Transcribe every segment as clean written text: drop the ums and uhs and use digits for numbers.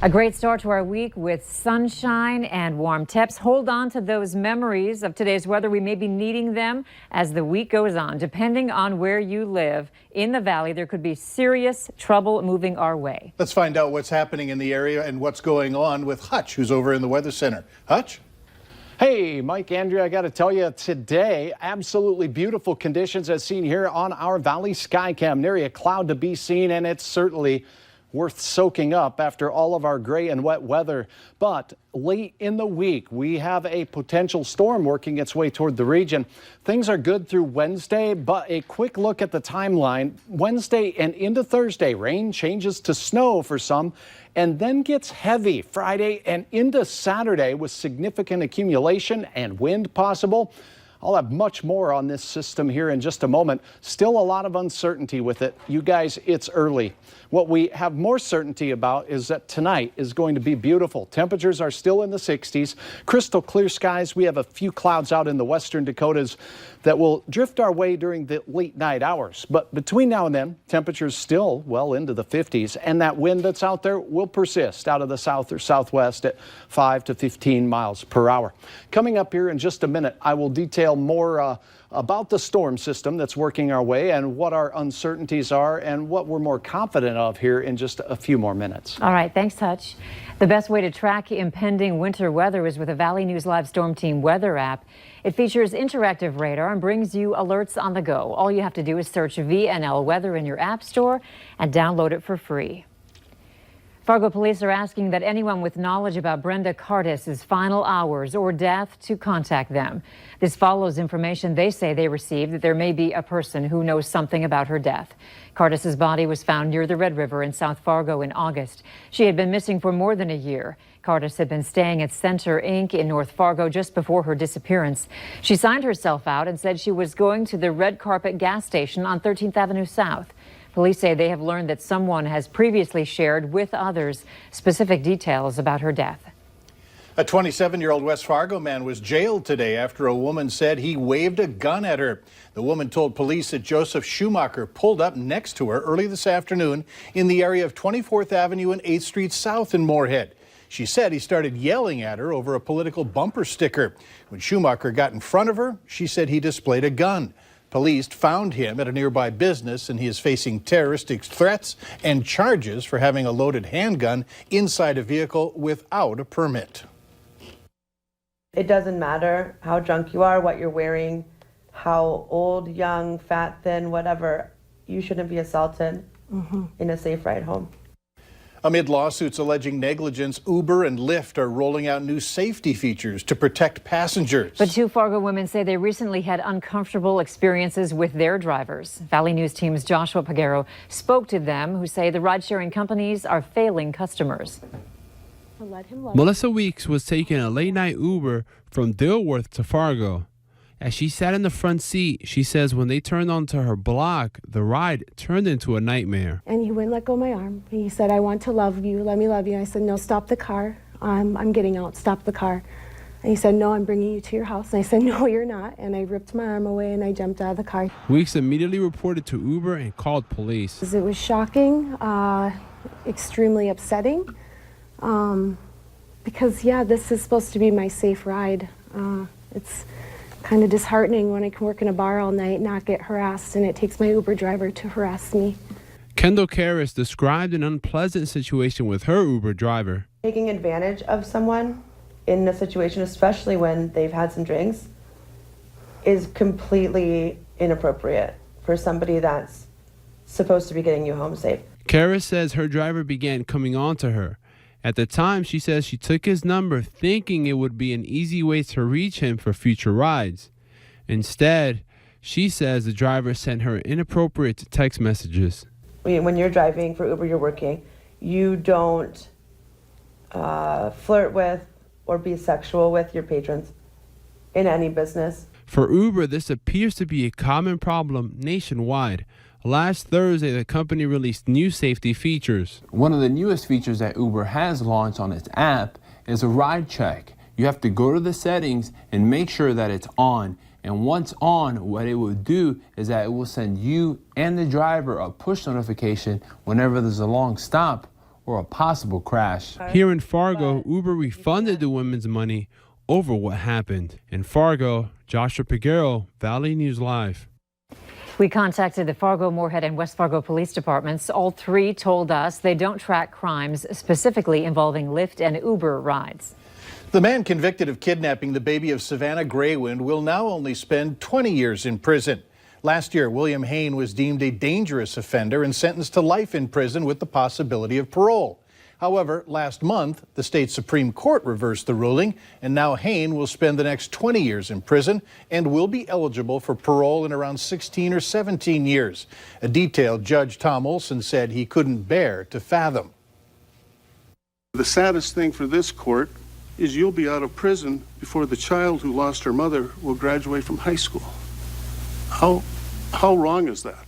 A great start to our week with sunshine and warm temps. Hold on to those memories of today's weather. We may be needing them as the week goes on. Depending on where you live in the valley, there could be serious trouble moving our way. Let's find out what's happening in the area and what's going on with Hutch, who's over in the Weather Center. Hutch? Hey, Mike, Andrea, I got to tell you today, absolutely beautiful conditions as seen here on our Valley Skycam. Nary a cloud to be seen, and it's certainly worth soaking up after all of our gray and wet weather. But late in the week, we have a potential storm working its way toward the region. Things are good through Wednesday, but a quick look at the timeline. Wednesday and into Thursday, rain changes to snow for some and then gets heavy Friday and into Saturday with significant accumulation and wind possible. I'll have much more on this system here in just a moment. Still a lot of uncertainty with it. You guys, it's early. What we have more certainty about is that tonight is going to be beautiful. Temperatures are still in the 60s. Crystal clear skies. We have a few clouds out in the western Dakotas that will drift our way during the late night hours. But between now and then, temperatures still well into the 50s. And that wind that's out there will persist out of the south or southwest at 5 to 15 miles per hour. Coming up here in just a minute, I will detail more about the storm system that's working our way and what our uncertainties are and what we're more confident of here in just a few more minutes. All right, thanks, Hutch. The best way to track impending winter weather is with a Valley News Live Storm Team weather app. It features interactive radar and brings you alerts on the go. All you have to do is search VNL Weather in your app store and download it for free. Fargo police are asking that anyone with knowledge about Brenda Cardis's final hours or death to contact them. This follows information they say they received that there may be a person who knows something about her death. Cardis's body was found near the Red River in South Fargo in August. She had been missing for more than a year. Cardis had been staying at Center Inc. in North Fargo just before her disappearance. She signed herself out and said she was going to the Red Carpet gas station on 13th Avenue South. Police say they have learned that someone has previously shared with others specific details about her death. A 27-year-old West Fargo man was jailed today after a woman said he waved a gun at her. The woman told police that Joseph Schumacher pulled up next to her early this afternoon in the area of 24th Avenue and 8th Street South in Moorhead. She said he started yelling at her over a political bumper sticker. When Schumacher got in front of her, she said he displayed a gun. Police found him at a nearby business, and he is facing terroristic threats and charges for having a loaded handgun inside a vehicle without a permit. It doesn't matter how drunk you are, what you're wearing, how old, young, fat, thin, whatever. You shouldn't be assaulted in a safe ride home. Amid lawsuits alleging negligence, Uber and Lyft are rolling out new safety features to protect passengers. But two Fargo women say they recently had uncomfortable experiences with their drivers. Valley News Team's Joshua Pagero spoke to them, who say the ride-sharing companies are failing customers. Melissa Weeks was taking a late-night Uber from Dilworth to Fargo. As she sat in the front seat, she says when they turned onto her block, the ride turned into a nightmare. And he wouldn't let go of my arm. He said, "I want to love you, let me love you." I said, "No, stop the car. I'm getting out, stop the car." And he said, "No, I'm bringing you to your house." And I said, "No, you're not." And I ripped my arm away and I jumped out of the car. Weeks immediately reported to Uber and called police. It was shocking, extremely upsetting, because, yeah, this is supposed to be my safe ride. It's kind of disheartening when I can work in a bar all night, not get harassed, and it takes my Uber driver to harass me. Kendall Karras described an unpleasant situation with her Uber driver. Taking advantage of someone in a situation, especially when they've had some drinks, is completely inappropriate for somebody that's supposed to be getting you home safe. Karras says her driver began coming on to her. At the time, she says she took his number thinking it would be an easy way to reach him for future rides. Instead, she says the driver sent her inappropriate text messages. When you're driving for Uber, you're working, you don't flirt with or be sexual with your patrons in any business. For Uber, this appears to be a common problem nationwide. Last Thursday, the company released new safety features. One of the newest features that Uber has launched on its app is a ride check. You have to go to the settings and make sure that it's on. And once on, what it will do is that it will send you and the driver a push notification whenever there's a long stop or a possible crash. Here in Fargo, Uber refunded the women's money over what happened. In Fargo, Joshua Piguero, Valley News Live. We contacted the Fargo, Moorhead, and West Fargo police departments. All three told us they don't track crimes specifically involving Lyft and Uber rides. The man convicted of kidnapping the baby of Savannah Greywind will now only spend 20 years in prison. Last year, William Haines was deemed a dangerous offender and sentenced to life in prison with the possibility of parole. However, last month, the state Supreme Court reversed the ruling, and now Haines will spend the next 20 years in prison and will be eligible for parole in around 16 or 17 years. A detail Judge Tom Olson said he couldn't bear to fathom. The saddest thing for this court is you'll be out of prison before the child who lost her mother will graduate from high school. How wrong is that?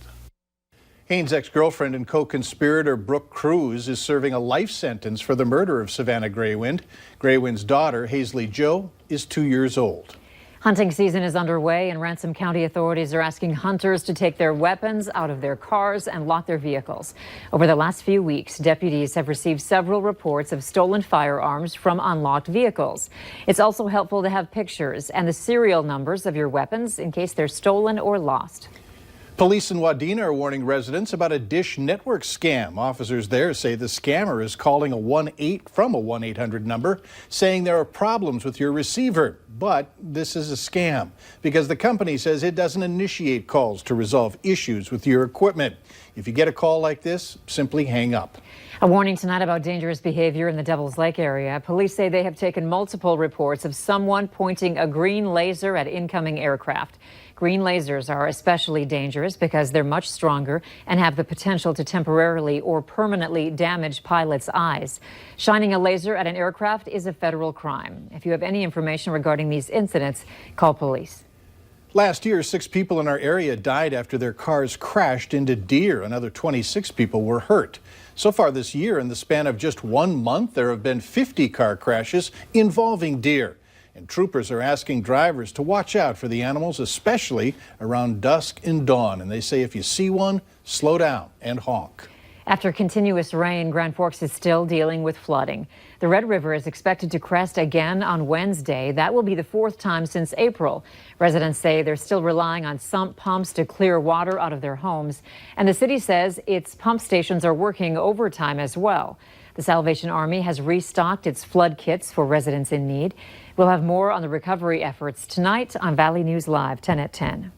Haines' ex-girlfriend and co-conspirator Brooke Cruz is serving a life sentence for the murder of Savannah Greywind. Greywind's daughter, Hazley Jo, is 2 years old. Hunting season is underway, and Ransom County authorities are asking hunters to take their weapons out of their cars and lock their vehicles. Over the last few weeks, deputies have received several reports of stolen firearms from unlocked vehicles. It's also helpful to have pictures and the serial numbers of your weapons in case they're stolen or lost. Police in Wadena are warning residents about a Dish Network scam. Officers there say the scammer is calling from a 1-800 number, saying there are problems with your receiver. But this is a scam because the company says it doesn't initiate calls to resolve issues with your equipment. If you get a call like this, simply hang up. A warning tonight about dangerous behavior in the Devil's Lake area. Police say they have taken multiple reports of someone pointing a green laser at incoming aircraft. Green lasers are especially dangerous because they're much stronger and have the potential to temporarily or permanently damage pilots' eyes. Shining a laser at an aircraft is a federal crime. If you have any information regarding these incidents, call police. Last year, 6 people in our area died after their cars crashed into deer. Another 26 people were hurt. So far this year, in the span of just 1 month, there have been 50 car crashes involving deer. And troopers are asking drivers to watch out for the animals, especially around dusk and dawn. And they say if you see one, slow down and honk. After continuous rain, Grand Forks is still dealing with flooding. The Red River is expected to crest again on Wednesday. That will be the 4th time since April. Residents say they're still relying on sump pumps to clear water out of their homes. And the city says its pump stations are working overtime as well. The Salvation Army has restocked its flood kits for residents in need. We'll have more on the recovery efforts tonight on Valley News Live, 10 at 10.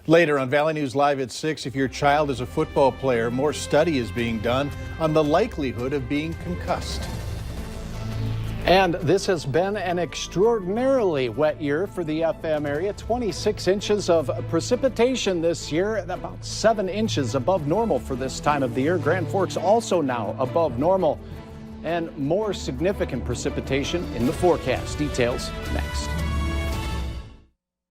Later on Valley News Live at 6, if your child is a football player, more study is being done on the likelihood of being concussed. And this has been an extraordinarily wet year for the FM area. 26 inches of precipitation this year, about 7 inches above normal for this time of the year. Grand Forks also now above normal, and more significant precipitation in the forecast. Details next.